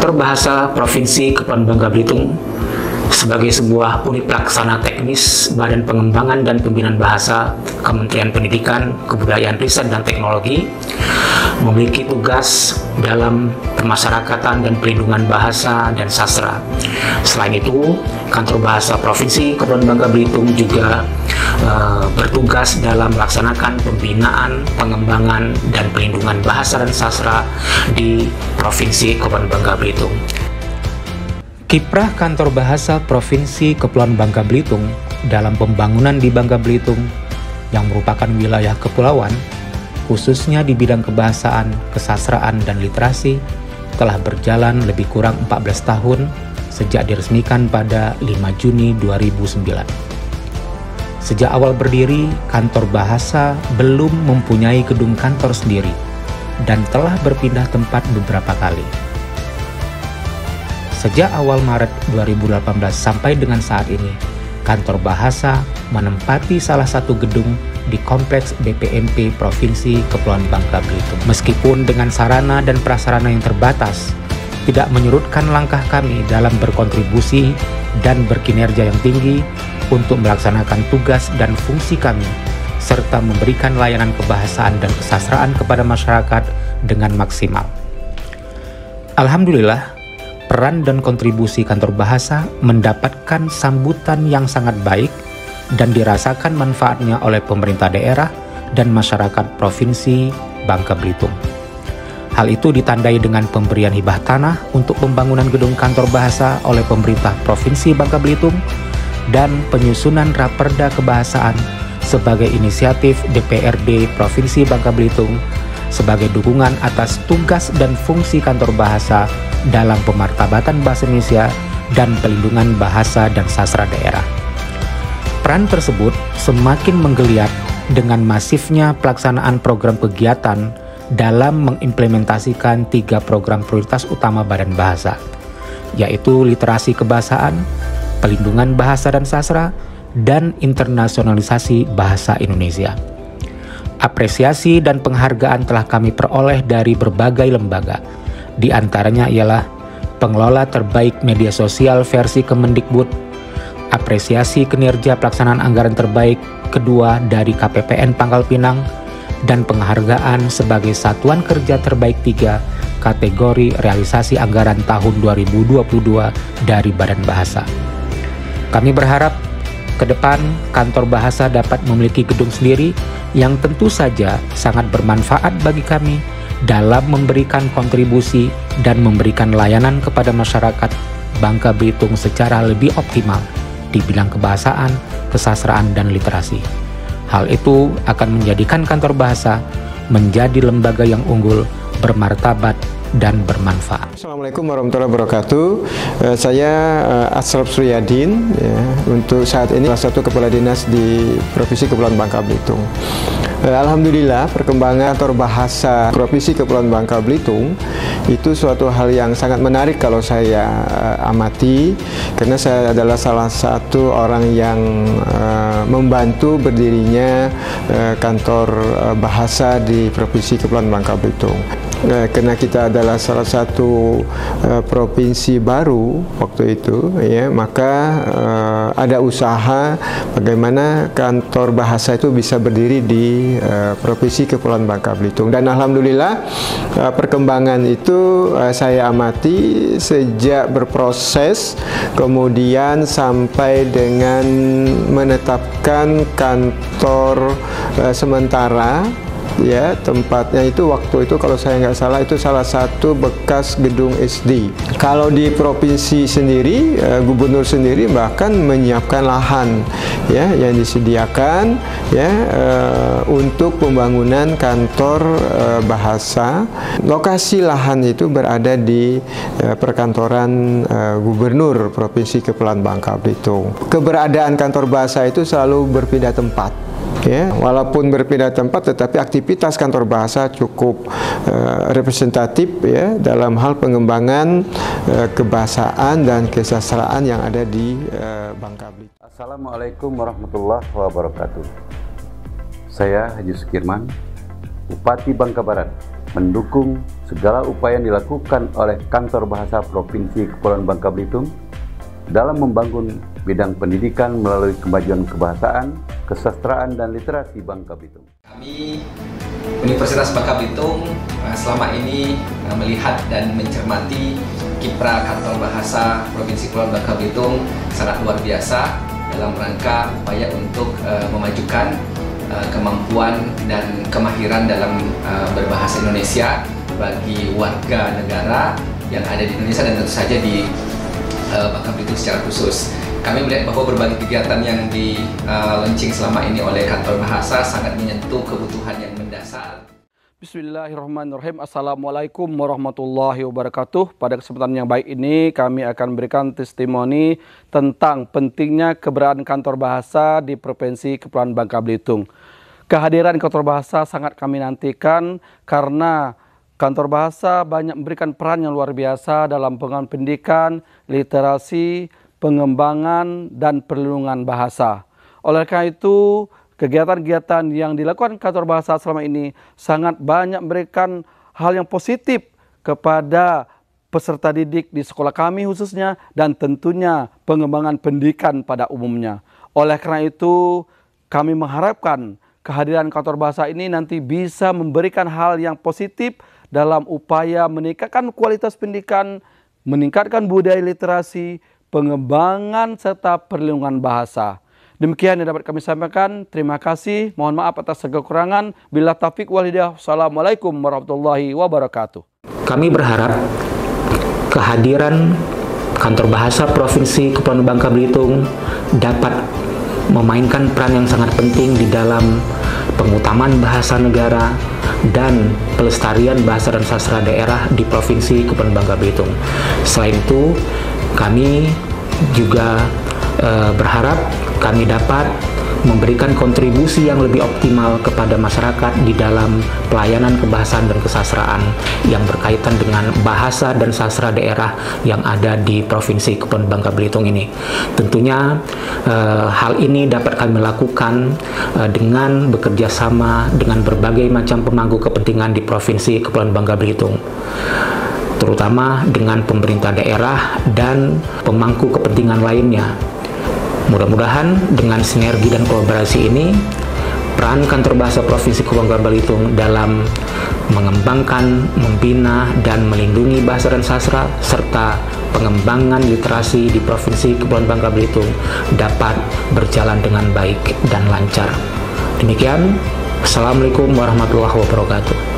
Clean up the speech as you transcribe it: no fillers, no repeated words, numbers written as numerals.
Kantor Bahasa Provinsi Kepulauan Bangka Belitung sebagai sebuah unit pelaksana teknis Badan Pengembangan dan Pembinaan Bahasa Kementerian Pendidikan, Kebudayaan, Riset, dan Teknologi memiliki tugas dalam pemasyarakatan dan pelindungan bahasa dan sastra. Selain itu, Kantor Bahasa Provinsi Kepulauan Bangka Belitung juga bertugas dalam melaksanakan pembinaan, pengembangan, dan pelindungan bahasa dan sastra di Provinsi Kepulauan Bangka Belitung. Kiprah Kantor Bahasa Provinsi Kepulauan Bangka Belitung dalam pembangunan di Bangka Belitung yang merupakan wilayah kepulauan, khususnya di bidang kebahasaan, kesastraan, dan literasi, telah berjalan lebih kurang 14 tahun sejak diresmikan pada 5 Juni 2009. Sejak awal berdiri, Kantor Bahasa belum mempunyai gedung kantor sendiri dan telah berpindah tempat beberapa kali. Sejak awal Maret 2018 sampai dengan saat ini, Kantor Bahasa menempati salah satu gedung di Kompleks BPMP Provinsi Kepulauan Bangka Belitung. Meskipun dengan sarana dan prasarana yang terbatas, tidak menyurutkan langkah kami dalam berkontribusi dan berkinerja yang tinggi untuk melaksanakan tugas dan fungsi kami, serta memberikan layanan kebahasaan dan kesastraan kepada masyarakat dengan maksimal. Alhamdulillah, peran dan kontribusi Kantor Bahasa mendapatkan sambutan yang sangat baik dan dirasakan manfaatnya oleh pemerintah daerah dan masyarakat Provinsi Bangka Belitung. Hal itu ditandai dengan pemberian hibah tanah untuk pembangunan gedung Kantor Bahasa oleh pemerintah Provinsi Bangka Belitung dan penyusunan Raperda Kebahasaan sebagai inisiatif DPRD Provinsi Bangka Belitung sebagai dukungan atas tugas dan fungsi Kantor Bahasa dalam pemartabatan bahasa Indonesia dan pelindungan bahasa dan sastra daerah. Peran tersebut semakin menggeliat dengan masifnya pelaksanaan program kegiatan dalam mengimplementasikan 3 program prioritas utama Badan Bahasa, yaitu literasi kebahasaan, pelindungan bahasa dan sastra, dan internasionalisasi bahasa Indonesia. Apresiasi dan penghargaan telah kami peroleh dari berbagai lembaga. Di antaranya ialah Pengelola Terbaik Media Sosial versi Kemendikbud, apresiasi kinerja pelaksanaan anggaran terbaik kedua dari KPPN Pangkal Pinang, dan penghargaan sebagai Satuan Kerja Terbaik 3 kategori realisasi anggaran tahun 2022 dari Badan Bahasa. Kami berharap ke depan Kantor Bahasa dapat memiliki gedung sendiri yang tentu saja sangat bermanfaat bagi kami dalam memberikan kontribusi dan memberikan layanan kepada masyarakat Bangka Belitung secara lebih optimal di bidang kebahasaan, kesastraan, dan literasi. Hal itu akan menjadikan Kantor Bahasa menjadi lembaga yang unggul, bermartabat, dan bermanfaat. Assalamualaikum warahmatullahi wabarakatuh. Saya Asraf Suryadin, ya, untuk saat ini salah satu kepala dinas di Provinsi Kepulauan Bangka Belitung. Alhamdulillah, perkembangan Kantor Bahasa Provinsi Kepulauan Bangka Belitung itu suatu hal yang sangat menarik kalau saya amati, karena saya adalah salah satu orang yang membantu berdirinya Kantor Bahasa di Provinsi Kepulauan Bangka Belitung. Karena kita adalah salah satu provinsi baru waktu itu, ya, maka ada usaha bagaimana Kantor Bahasa itu bisa berdiri di Provinsi Kepulauan Bangka Belitung. Dan alhamdulillah perkembangan itu saya amati sejak berproses, kemudian sampai dengan menetapkan kantor sementara. Ya, tempatnya itu waktu itu kalau saya nggak salah itu salah satu bekas gedung SD. Kalau di provinsi sendiri, gubernur sendiri bahkan menyiapkan lahan, ya, yang disediakan, ya, untuk pembangunan kantor bahasa. Lokasi lahan itu berada di perkantoran gubernur Provinsi Kepulauan Bangka Belitung. Keberadaan kantor bahasa itu selalu berpindah tempat. Ya, walaupun berbeda tempat, tetapi aktivitas Kantor Bahasa cukup representatif, ya, dalam hal pengembangan kebahasaan dan kesastraan yang ada di Bangka Belitung. Assalamualaikum warahmatullahi wabarakatuh. Saya Haji Sukirman, Bupati Bangka Barat. mendukung segala upaya yang dilakukan oleh Kantor Bahasa Provinsi Kepulauan Bangka Belitung dalam membangun bidang pendidikan melalui kemajuan kebahasaan, kesastraan, dan literasi Bangka Belitung. Kami Universitas Bangka Belitung selama ini melihat dan mencermati kiprah Kantor Bahasa Provinsi Kepulauan Bangka Belitung sangat luar biasa dalam rangka upaya untuk memajukan kemampuan dan kemahiran dalam berbahasa Indonesia bagi warga negara yang ada di Indonesia dan tentu saja di Bangka Belitung secara khusus. Kami melihat bahwa berbagai kegiatan yang di-launching selama ini oleh Kantor Bahasa sangat menyentuh kebutuhan yang mendasar. Bismillahirrahmanirrahim. Assalamualaikum warahmatullahi wabarakatuh. Pada kesempatan yang baik ini kami akan berikan testimoni tentang pentingnya keberadaan Kantor Bahasa di Provinsi Kepulauan Bangka Belitung. Kehadiran Kantor Bahasa sangat kami nantikan karena Kantor Bahasa banyak memberikan peran yang luar biasa dalam pengembangan pendidikan, literasi, pengembangan, dan perlindungan bahasa. Oleh karena itu, kegiatan-kegiatan yang dilakukan Kantor Bahasa selama ini sangat banyak memberikan hal yang positif kepada peserta didik di sekolah kami khususnya dan tentunya pengembangan pendidikan pada umumnya. Oleh karena itu, kami mengharapkan kehadiran Kantor Bahasa ini nanti bisa memberikan hal yang positif dalam upaya meningkatkan kualitas pendidikan, meningkatkan budaya literasi, pengembangan serta perlindungan bahasa. Demikian yang dapat kami sampaikan. Terima kasih. Mohon maaf atas segala kekurangan. Bila taufiq wal hidayah. Assalamualaikum warahmatullahi wabarakatuh. Kami berharap kehadiran Kantor Bahasa Provinsi Kepulauan Bangka Belitung dapat memainkan peran yang sangat penting di dalam pengutamaan bahasa negara dan pelestarian bahasa dan sastra daerah di Provinsi Kepulauan Bangka Belitung. Selain itu, kami juga berharap kami dapat memberikan kontribusi yang lebih optimal kepada masyarakat di dalam pelayanan kebahasaan dan kesastraan yang berkaitan dengan bahasa dan sastra daerah yang ada di Provinsi Kepulauan Bangka Belitung ini. Tentunya hal ini dapat kami lakukan dengan bekerja sama dengan berbagai macam pemangku kepentingan di Provinsi Kepulauan Bangka Belitung, terutama dengan pemerintah daerah dan pemangku kepentingan lainnya. Mudah-mudahan dengan sinergi dan kolaborasi ini, peran Kantor Bahasa Provinsi Kepulauan Bangka Belitung dalam mengembangkan, membina, dan melindungi bahasa dan sastra, serta pengembangan literasi di Provinsi Kepulauan Bangka Belitung dapat berjalan dengan baik dan lancar. Demikian, Assalamualaikum warahmatullahi wabarakatuh.